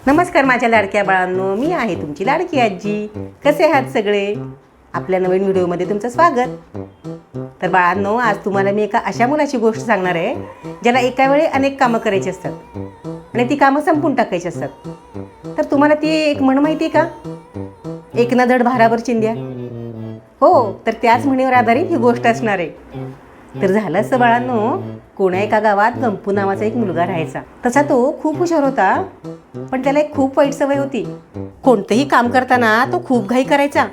नमस्कार माझ्या लाडक्या बाळांनो, मी आहे तुमची लाडकी आजी. कसे आहात सगळे? आपल्या नवीन व्हिडिओमध्ये तुमचं स्वागत. तर बाळांनो, आज तुम्हाला मी एका अशा मुलाची गोष्ट सांगणार आहे ज्याला एका वेळी अनेक कामं करायची असतात आणि ती कामं संपून टाकायची असतात. तर तुम्हाला ती एक म्हण माहिती आहे का? एक ना धड भाराभर चिंध्या. हो, तर त्याच म्हणीवर आधारित ही गोष्ट असणार आहे. तर झालं असं बाळांनो, कोण्या एका गावात गंपू नावाचा एक मुलगा राहायचा. तसा तो खूप हुशार होता, पण त्याला एक खूप वाईट सवय होती. कोणतेही काम करताना तो खूप घाई करायचा.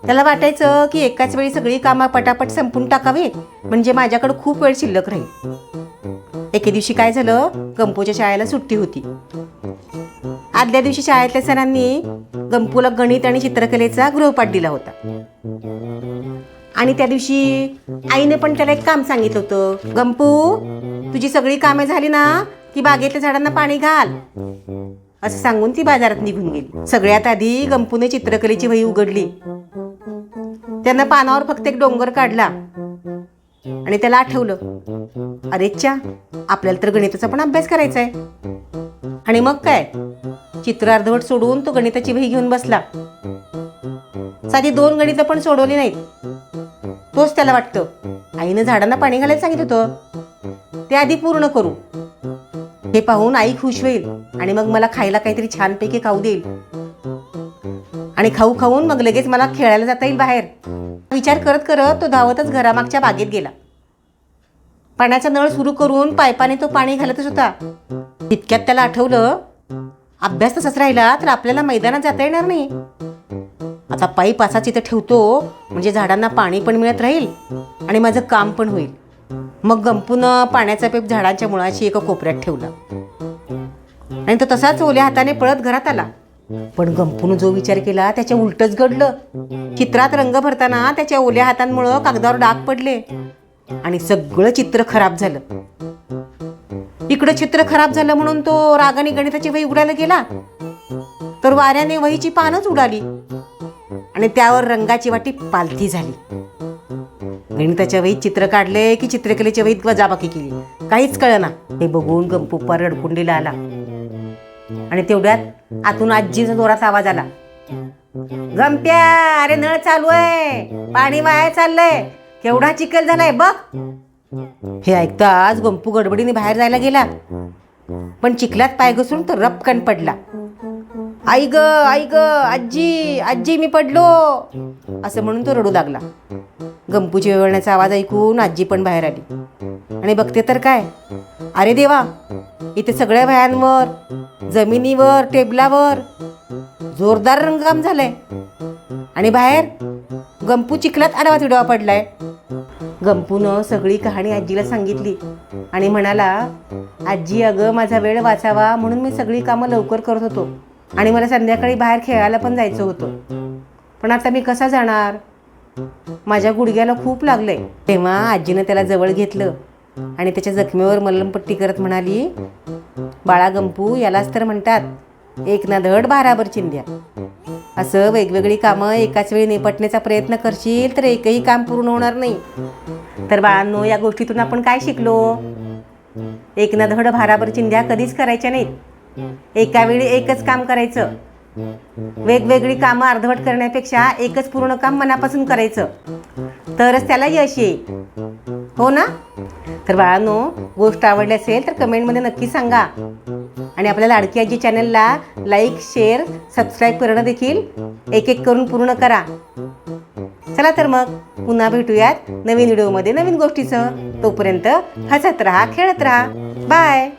त्याला वाटायचं की एकाच वेळी सगळी कामं पटापट संपून टाकावी, म्हणजे माझ्याकडे खूप वेळ शिल्लक राहील. एके दिवशी काय झालं, गंपूच्या शाळेला सुट्टी होती. आदल्या दिवशी शाळेतल्या सरांनी गंपूला गणित आणि चित्रकलेचा गृहपाठ दिला होता. आणि त्या दिवशी आईने पण त्याला एक काम सांगितलं होतं. गंपू, तुझी सगळी कामे झाली ना की बागेतल्या झाडांना पाणी घाल, असं सांगून ती बाजारात निघून गेली. सगळ्यात आधी गंपूने चित्रकलेची वही उघडली. त्यानं पानावर फक्त एक डोंगर काढला आणि त्याला आठवलं, अरेच्छा, आपल्याला तर गणिताचा पण अभ्यास करायचा आहे. आणि मग काय, चित्र अर्धवट सोडून तो गणिताची वही घेऊन बसला. साधी 2 गणितं पण सोडवली नाहीत. तोच त्याला वाटतं, आईनं झाडांना पाणी घालायला सांगितलं होतं, ते आधी पूर्ण करू. हे पाहून आई खुश होईल आणि मग मला खायला काहीतरी छानपैकी खाऊ देईल. आणि खाऊ खाऊन मग लगेच मला खेळायला जाता येईल बाहेर. विचार करत करत तो धावतच घरामागच्या बागेत गेला. पाण्याचा नळ सुरू करून पाईपाने तो पाणी घालतच होता. इतक्यात त्याला आठवलं, अभ्यास तसाच राहिला तर आपल्याला मैदानात जाता येणार नाही. आता पाईप असाच इथं ठेवतो, म्हणजे झाडांना पाणी पण मिळत राहील आणि माझं काम पण होईल. मग गंपूनं पाण्याचा पाईप झाडांच्या मुळाशी एका कोपऱ्यात ठेवला आणि तो तसाच ओल्या हाताने पळत घरात आला. पण गंपूनं जो विचार केला त्याच्या उलटच घडलं. चित्रात रंग भरताना त्याच्या ओल्या हातांमुळं कागदावर डाग पडले आणि सगळं चित्र खराब झालं. इकडं चित्र खराब झालं म्हणून तो रागाने गणिताची वही उघडायला गेला, तर वाऱ्याने वहीची पानच उडाली आणि त्यावर रंगाची वाटी पालथी झाली. गणिताच्या वहीत चित्र काढले की चित्रकलेच्या वहीत वजाबाकी केली, काहीच कळना. हे बघून गंपू पार रडकुंडीला आला आणि तेवढ्यात आतून आजीचा जोरात आवाज आला, गंप्या, अरे नळ चालू आहे, पाणी वाया चाललंय, केवढा चिखल झालाय बघ. हे ऐकताच गंपू गडबडीने बाहेर जायला गेला, पण चिखलात पाय घसरून तो रपकन पडला. आई ग, आई ग, आजी, आजी, मी पडलो, असं म्हणून तो रडू लागला. गंपूची वेवळण्याचा आवाज ऐकून आजी पण बाहेर आली आणि बघते तर काय, अरे देवा, इथे सगळ्या वह्यांवर, जमिनीवर, टेबलावर जोरदार रंगकाम झालंय आणि बाहेर गंपू चिखलात आडवा तिडवा पडलाय. गंपूनं सगळी कहाणी आजीला सांगितली आणि म्हणाला, आजी, अगं, माझा वेळ वाचावा म्हणून मी सगळी कामं लवकर करत होतो आणि मला संध्याकाळी बाहेर खेळायला पण जायचं होतं, पण आता मी कसा जाणार, माझ्या गुडघ्याला खूप लागलंय. तेव्हा आजीनं त्याला जवळ घेतलं आणि त्याच्या जखमेवर मलमपट्टी करत म्हणाली, बाळा गंपू, यालाच तर म्हणतात एक ना धड भाराभर चिंध्या. असं वेगवेगळी कामं एकाच वेळी निपटण्याचा प्रयत्न करशील तर एकही काम पूर्ण होणार नाही. तर बाळांनो, या गोष्टीतून आपण काय शिकलो? एक ना धड भाराभर चिंध्या कधीच करायच्या नाहीत. एका वेळी एकच काम करायचं. वेगवेगळी कामं अर्धवट करण्यापेक्षा एकच पूर्ण काम मनापासून करायचं, तरच त्याला यश येईल. हो ना? तर बाळांनो, गोष्ट आवडली असेल तर कमेंटमध्ये नक्की सांगा आणि आपल्या लाडकी आजी चॅनलला लाईक, शेअर, सबस्क्राईब करणं देखील एक एक करून पूर्ण करा. चला तर मग पुन्हा भेटूयात नवीन व्हिडिओमध्ये नवीन गोष्टीचं. तोपर्यंत हसत राहा, खेळत राहा. बाय.